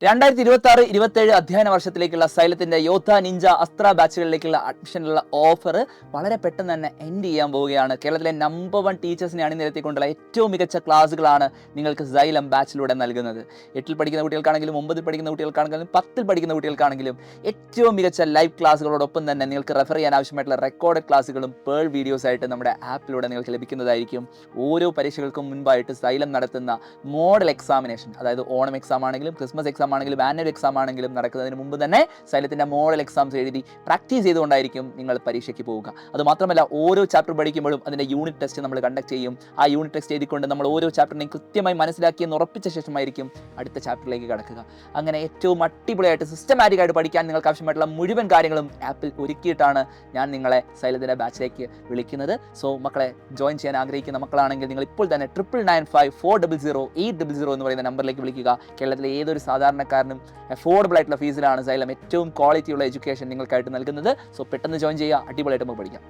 2026-27 അധ്യയന വർഷത്തിലേക്കുള്ള സൈലത്തിന്റെ യോദ്ധ നിഞ്ച അസ്ത്ര ബാച്ചുകളിലേക്കുള്ള അഡ്മിഷനുള്ള ഓഫർ വളരെ പെട്ടെന്ന് തന്നെ എൻഡ് ചെയ്യാൻ പോവുകയാണ്. കേരളത്തിലെ നമ്പർ 1 ടീച്ചേഴ്സിനെ അണിനിരത്തിക്കൊണ്ടുള്ള ഏറ്റവും മികച്ച ക്ലാസ്സുകളാണ് നിങ്ങൾക്ക് സൈലം ബാച്ചിലൂടെ നൽകുന്നത്. 8ൽ പഠിക്കുന്ന കുട്ടികൾക്കാണെങ്കിലും 9ൽ പഠിക്കുന്ന കുട്ടികൾക്കാണെങ്കിലും 10ൽ പഠിക്കുന്ന കുട്ടികൾക്കാണെങ്കിലും ഏറ്റവും മികച്ച ലൈവ് ക്ലാസ്സുകളോടൊപ്പം തന്നെ നിങ്ങൾക്ക് റെഫർ ചെയ്യാൻ ആവശ്യമായിട്ടുള്ള റെക്കോർഡ് ക്ലാസ്സുകളും പേൾ വീഡിയോസ് ആയിട്ട് നമ്മുടെ ആപ്പിലൂടെ നിങ്ങൾക്ക് ലഭിക്കുന്നതായിരിക്കും. ഓരോ പരീക്ഷകൾക്കും മുൻപായിട്ട് സൈലം നടത്തുന്ന മോഡൽ എക്സാമിനേഷൻ, അതായത് ഓണം എക്സാം ആണെങ്കിലും ക്രിസ്മസ് എക്സാം ആണെങ്കിലും ആനുവൽ എക്സാം ആണെങ്കിലും നടക്കുന്നതിന് മുമ്പ് തന്നെ സൈലത്തിന്റെ മോഡൽ എക്സാംസ് എഴുതി പ്രാക്ടീസ് ചെയ്തുകൊണ്ടായിരിക്കും നിങ്ങൾ പരീക്ഷയ്ക്ക് പോവുക. അതുമാത്രമല്ല, ഓരോ ചാപ്റ്റർ പഠിക്കുമ്പോഴും അതിന്റെ യൂണിറ്റ് ടെസ്റ്റ് നമ്മൾ കണ്ടക്ട് ചെയ്യും. ആ യൂണിറ്റ് ടെസ്റ്റ് എഴുതിക്കൊണ്ട് നമ്മൾ ഓരോ ചാപ്റ്ററിനെയും കൃത്യമായി മനസ്സിലാക്കിയെന്ന് ഉറപ്പിച്ച ശേഷമായിരിക്കും അടുത്ത ചാപ്റ്ററിലേക്ക് കടക്കുക. അങ്ങനെ ഏറ്റവും അടിപൊളിയായിട്ട് സിസ്റ്റമാറ്റിക് ആയിട്ട് പഠിക്കാൻ നിങ്ങൾക്ക് ആവശ്യമായിട്ടുള്ള മുഴുവൻ കാര്യങ്ങളും ആപ്പിൽ ഒരുക്കിയിട്ടാണ് ഞാൻ നിങ്ങളെ സൈലത്തിന്റെ ബാച്ചിലേക്ക് വിളിക്കുന്നത്. സോ മക്കളെ, ജോയിൻ ചെയ്യാൻ ആഗ്രഹിക്കുന്ന മക്കളാണെങ്കിൽ നിങ്ങൾ ഇപ്പോൾ തന്നെ 9995400800 എന്ന് പറയുന്ന നമ്പറിലേക്ക് വിളിക്കുക. കേരളത്തിലെ ഏതൊരു സാധാരണക്കാരനും അഫോർഡബിൾ ആയിട്ടുള്ള ഫീസിലാണ് സൈലം ഏറ്റവും ക്വാളിറ്റിയുള്ള എഡ്യൂക്കേഷൻ നിങ്ങൾക്കായിട്ട് നൽകുന്നത്. സോ പെട്ടെന്ന് ജോയിൻ ചെയ്യുക, അടിപൊളിയായിട്ട് നമുക്ക് പഠിക്കാം.